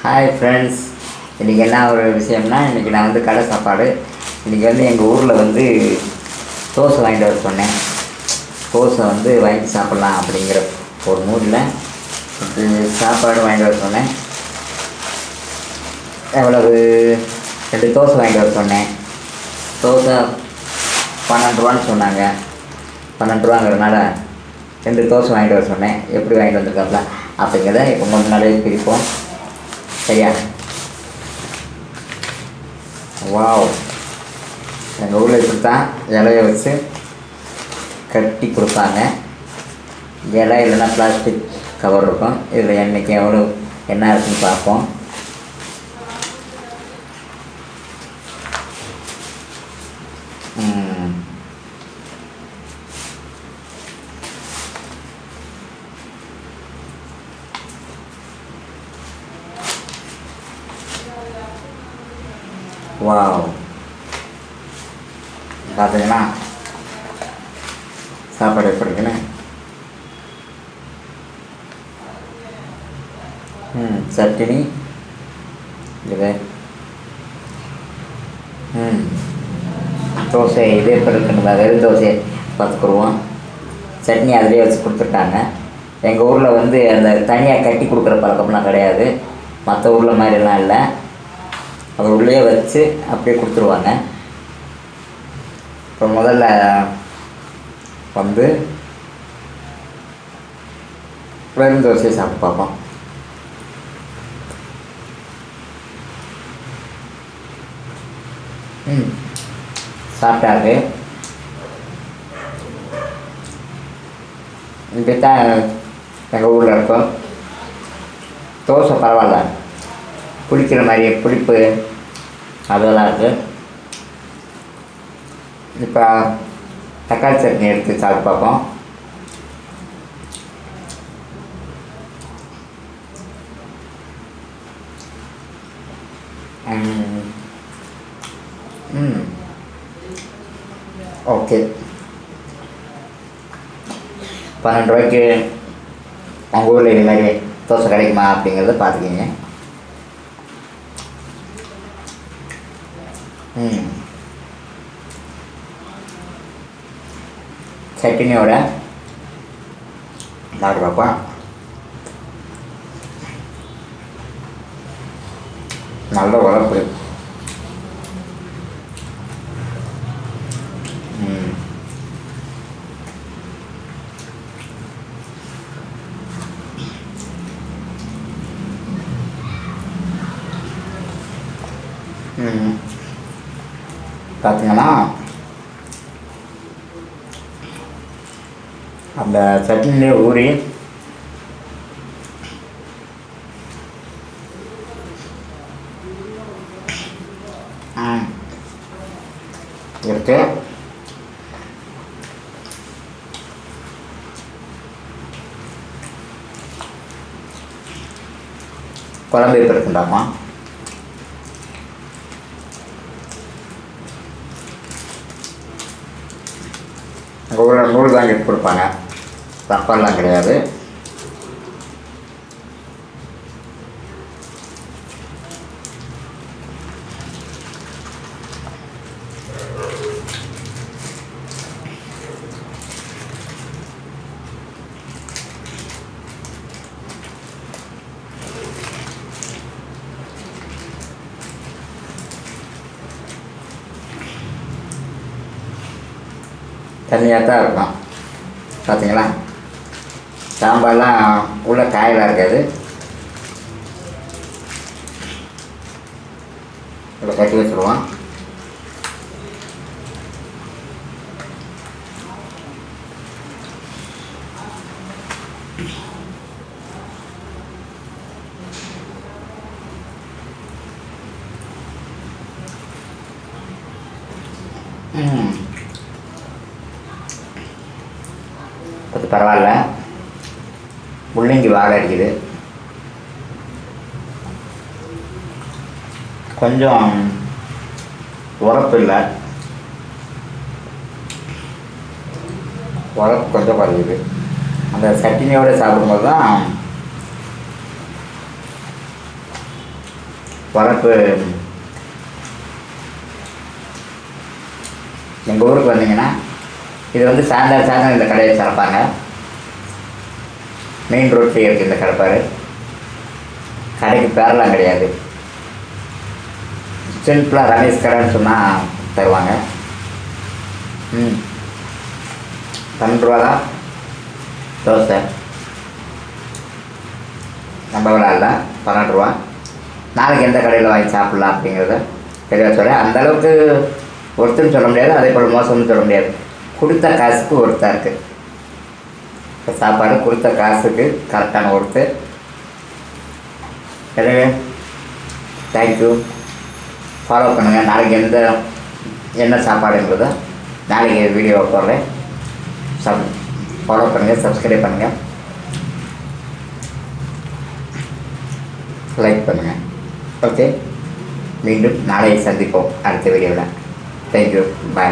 Hi friends. இன்றைக்கி என்ன ஒரு விஷயம்னா, இன்றைக்கி நான் வந்து கடை சாப்பாடு. இன்றைக்கி வந்து எங்கள் ஊரில் வந்து தோசை வாங்கிட்டு வர சொன்னேன். தோசை வந்து வாங்கி சாப்பிட்லாம் அப்படிங்கிற ஒரு மூடில் சாப்பாடு வாங்கிட்டு வர சொன்னேன். எவ்வளவு 2 தோசை வாங்கிட்டு வர சொன்னேன். தோசை 12 ரூபான்னு சொன்னாங்க. 12 ரூபாங்கிறதுனால 2 தோசை வாங்கிட்டு வர சொன்னேன். எப்படி வாங்கிட்டு வந்திருக்காங்களா அப்படிங்கிறத இப்போ முன்னாலே பிரிப்போம். சரியா? வாவ்! எங்கள் ஊரில் இப்படி தான் இலையை வச்சு கட்டி கொடுப்பாங்க. இலை இல்லைன்னா பிளாஸ்டிக் கவர் இருக்கும். இதில் என்றைக்கு எவ்வளோ என்ன இருக்குன்னு பார்ப்போம். வாவ்! பார்த்தீங்கன்னா சாப்பாடு எப்படி இருக்குன்னு. சட்னி இது. தோசை இதே எப்படி இருக்குன்னு வெறும் தோசையை பார்த்துக்குருவோம். சட்னி அதிலே வச்சு கொடுத்துருக்காங்க. எங்கள் ஊரில் வந்து அந்த தனியாக கட்டி கொடுக்குற பழக்கம்லாம் கிடையாது. மற்ற ஊரில் மாதிரிலாம் இல்லை. அதை உள்ளே வச்சு அப்படியே கொடுத்துருவாங்க. இப்போ முதல்ல வந்து வெறும் தோசையை சாப்பிட்டு பார்ப்போம். சாப்பிட்டாரு. இப்படி தான் எங்கள் ஊரில் இருக்கும். தோசை பரவாயில்ல, பிடிக்கிற மாதிரி பிடிப்பு அதெல்லாம் இருக்குது. இப்போ தக்காளி சட்னி எடுத்து சாப்பிட்டு பார்ப்போம். ஓகே. 12 ரூபாய்க்கு உங்கள் ஊரில் இது மாதிரி தோசை கிடைக்குமா அப்படிங்கிறத பார்த்துக்கிங்க. சட்னியோட சாப்பிட்டு பார்ப்போம். நல்ல உழப்பு. பார்த்தீங்கன்னா அந்த சட்னிலே ஊறி இருக்கு. குழம்பு இப்போ இருக்குண்டாமா. எங்கள் ஊரில் நூல் தான் எடுத்து கொடுப்பாங்க. தப்பாலாம் கிடையாது. தண்ணியாக தான் இருக்கும். பார்த்தீங்களா? சாம்பார்லாம் உள்ள காயெல்லாம் இருக்காது. இதில் கட்டி வச்சுருவோம். அது பரவாயில்ல. முள்ளங்கி வாடை அடிக்குது. கொஞ்சம் உரப்பு இல்லை. உரப்பு கொஞ்சம் குறையுது. அந்த சட்னியோடு சாப்பிடும்போது தான் வளர்ப்பு. எங்கள் ஊருக்கு வந்தீங்கன்னா இது வந்து சாயந்தரம் இந்த கடையை திறப்பாங்க. மெயின் ரோட்லேயே இருக்குது இந்த கடைப்பாரு. கடைக்கு பேரெலாம் கிடையாது. சிம்பிளாக ரமேஷ் கடைன்னு சொன்னால் தருவாங்க. 12 ரூபா தான் தோசை. நம்ம விழாவில் 12 ரூபா. நாளைக்கு எந்த கடையில் வாங்கி சாப்பிட்லாம் அப்படிங்கிறத தெளிவாக சொல்ல. அந்தளவுக்கு ஒருத்தன்னு சொல்ல முடியாது, அதே போல் மோசம்னு சொல்ல முடியாது. கொடுத்த காசுக்கு ஒருத்தா இருக்குது. இப்போ சாப்பாடு கொடுத்த காசுக்கு கரெக்டான ஒருத்து. எனவே தேங்க்யூ. ஃபாலோ பண்ணுங்கள். நாளைக்கு என்ன சாப்பாடுங்கிறத நாளைக்கு வீடியோவை போடுறேன். ஃபாலோ பண்ணுங்கள், சப்ஸ்கிரைப் பண்ணுங்கள், லைக் பண்ணுங்கள். ஓகே, மீண்டும் நாளை சந்திப்போம் அடுத்த வீடியோவில். தேங்க்யூ, பாய்.